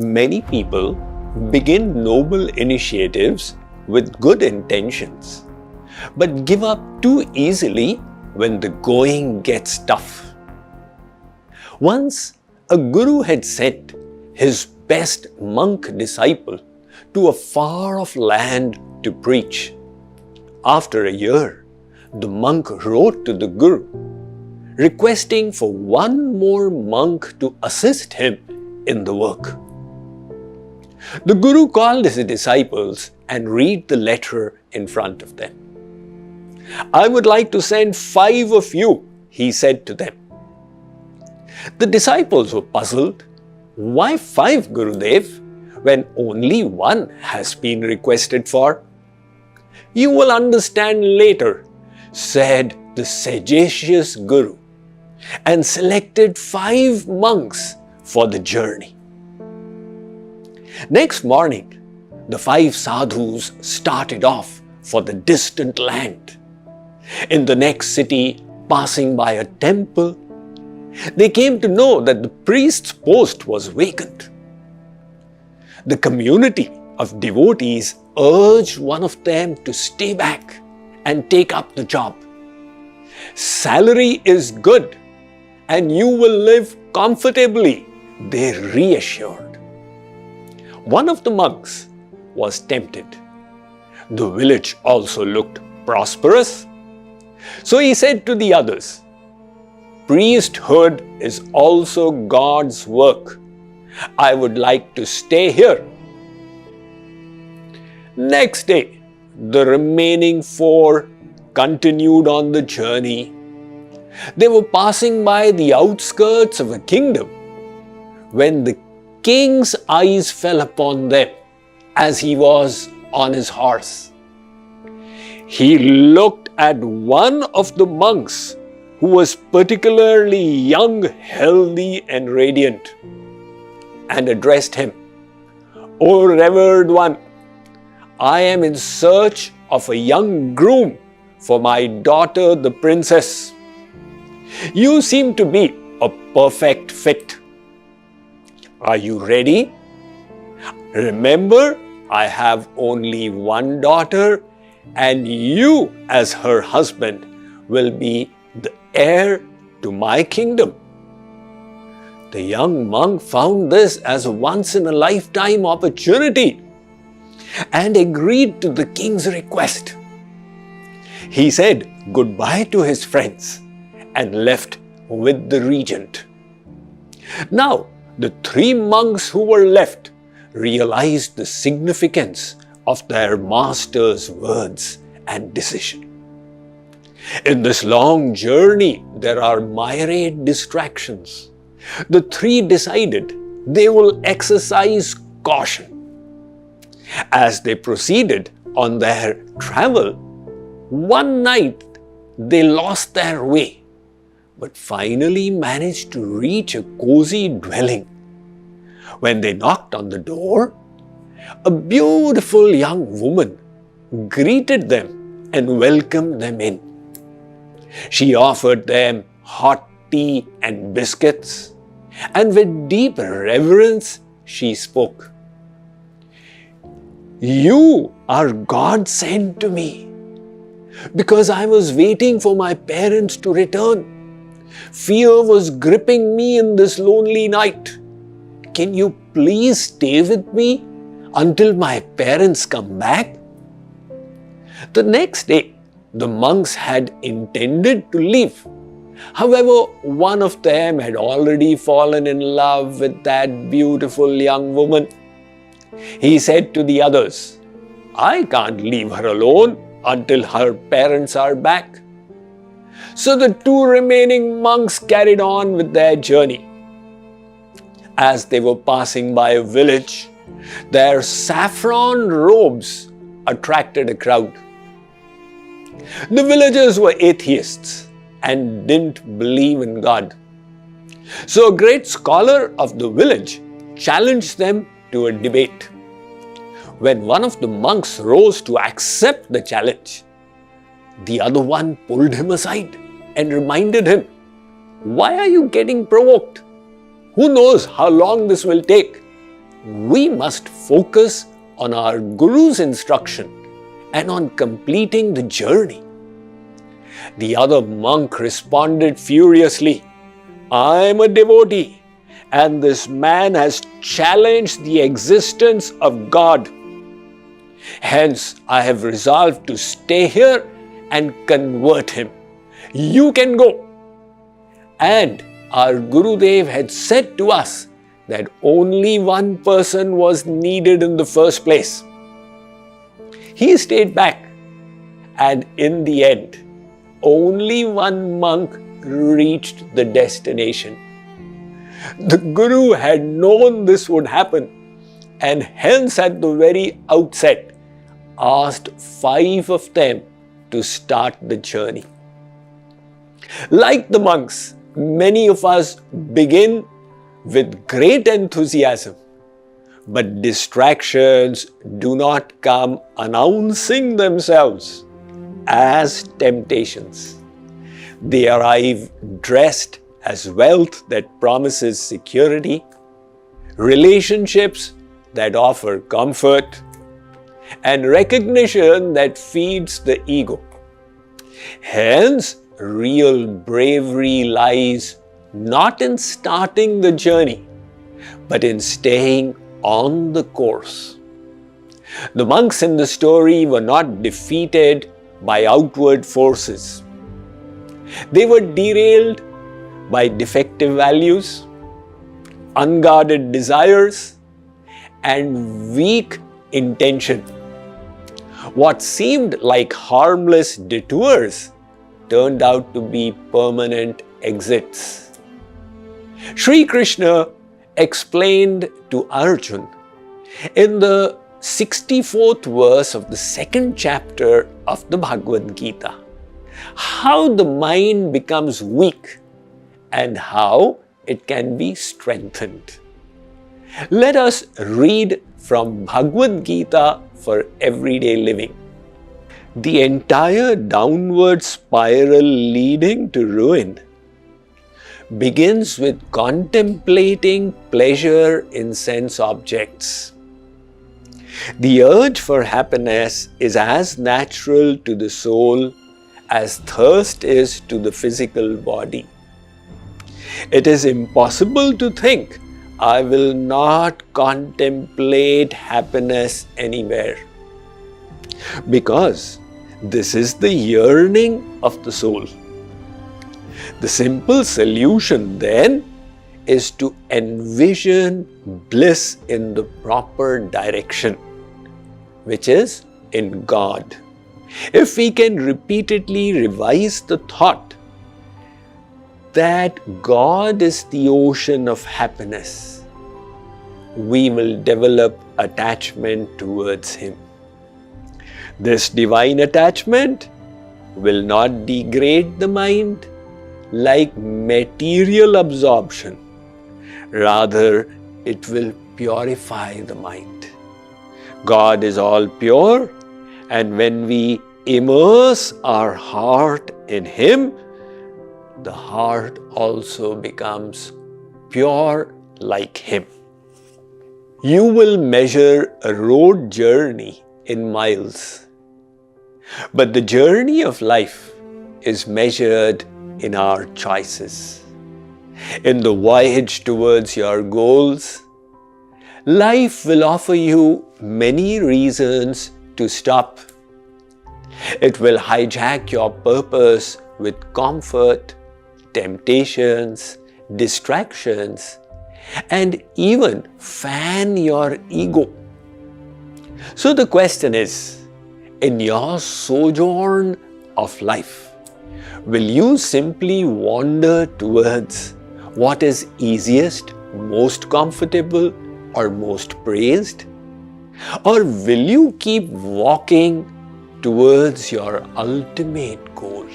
Many people begin noble initiatives with good intentions, but give up too easily when the going gets tough. Once, a guru had sent his best monk disciple to a far-off land to preach. After a year, the monk wrote to the guru, requesting for one more monk to assist him in the work. The guru called his disciples and read the letter in front of them. "I would like to send 5 of you," he said to them. The disciples were puzzled. Why 5, Gurudev, when only one has been requested for? "You will understand later," said the sagacious guru, and selected 5 monks for the journey. Next morning, the 5 sadhus started off for the distant land. In the next city, passing by a temple, they came to know that the priest's post was vacant. The community of devotees urged one of them to stay back and take up the job. "Salary is good and you will live comfortably," they reassured. One of the monks was tempted. The village also looked prosperous. So he said to the others, "Priesthood is also God's work. I would like to stay here." Next day, the remaining 4 continued on the journey. They were passing by the outskirts of a kingdom when the king's eyes fell upon them as he was on his horse. He looked at one of the monks who was particularly young, healthy, and radiant, and addressed him, "O revered one, I am in search of a young groom for my daughter the princess. You seem to be a perfect fit. Are you ready? Remember, I have only one daughter, and you as her husband will be the heir to my kingdom." The young monk found this as a once-in-a-lifetime opportunity and agreed to the king's request. He said goodbye to his friends and left with the regent. Now, the 3 monks who were left realized the significance of their master's words and decision. In this long journey, there are myriad distractions. The 3 decided they will exercise caution. As they proceeded on their travel, one night they lost their way, but finally managed to reach a cozy dwelling. When they knocked on the door, a beautiful young woman greeted them and welcomed them in. She offered them hot tea and biscuits, and with deep reverence she spoke. "You are God sent to me, because I was waiting for my parents to return. Fear was gripping me in this lonely night. Can you please stay with me until my parents come back?" The next day, the monks had intended to leave. However, one of them had already fallen in love with that beautiful young woman. He said to the others, "I can't leave her alone until her parents are back." So the 2 remaining monks carried on with their journey. As they were passing by a village, their saffron robes attracted a crowd. The villagers were atheists and didn't believe in God. So a great scholar of the village challenged them to a debate. When one of the monks rose to accept the challenge, the other one pulled him aside and reminded him, "Why are you getting provoked? Who knows how long this will take? we must focus on our Guru's instruction and on completing the journey. The other monk responded furiously, "I am a devotee, and this man has challenged the existence of God. Hence, I have resolved to stay here and convert him. You can go." And our Gurudev had said to us that only one person was needed in the first place. He stayed back, and in the end, only one monk reached the destination. The Guru had known this would happen, and hence at the very outset asked 5 of them to start the journey. Like the monks, many of us begin with great enthusiasm, but distractions do not come announcing themselves as temptations. They arrive dressed as wealth that promises security, relationships that offer comfort, and recognition that feeds the ego. Hence, real bravery lies not in starting the journey, but in staying on the course. The monks in the story were not defeated by outward forces. They were derailed by defective values, unguarded desires, and weak intention. What seemed like harmless detours turned out to be permanent exits. Shree Krishna explained to Arjuna in the 64th verse of the 2nd chapter of the Bhagavad Gita how the mind becomes weak and how it can be strengthened. Let us read from Bhagavad Gita for everyday living. The entire downward spiral leading to ruin begins with contemplating pleasure in sense objects. The urge for happiness is as natural to the soul as thirst is to the physical body. It is impossible to think, "I will not contemplate happiness anywhere," because this is the yearning of the soul. The simple solution then is to envision bliss in the proper direction, which is in God. If we can repeatedly revise the thought that God is the ocean of happiness, we will develop attachment towards Him. This divine attachment will not degrade the mind like material absorption. Rather, it will purify the mind. God is all pure, and when we immerse our heart in Him, the heart also becomes pure like Him. You will measure a road journey in miles, but the journey of life is measured in our choices. In the voyage towards your goals, life will offer you many reasons to stop. It will hijack your purpose with comfort, temptations, distractions, and even fan your ego. So the question is, in your sojourn of life, will you simply wander towards what is easiest, most comfortable, or most praised? Or will you keep walking towards your ultimate goal?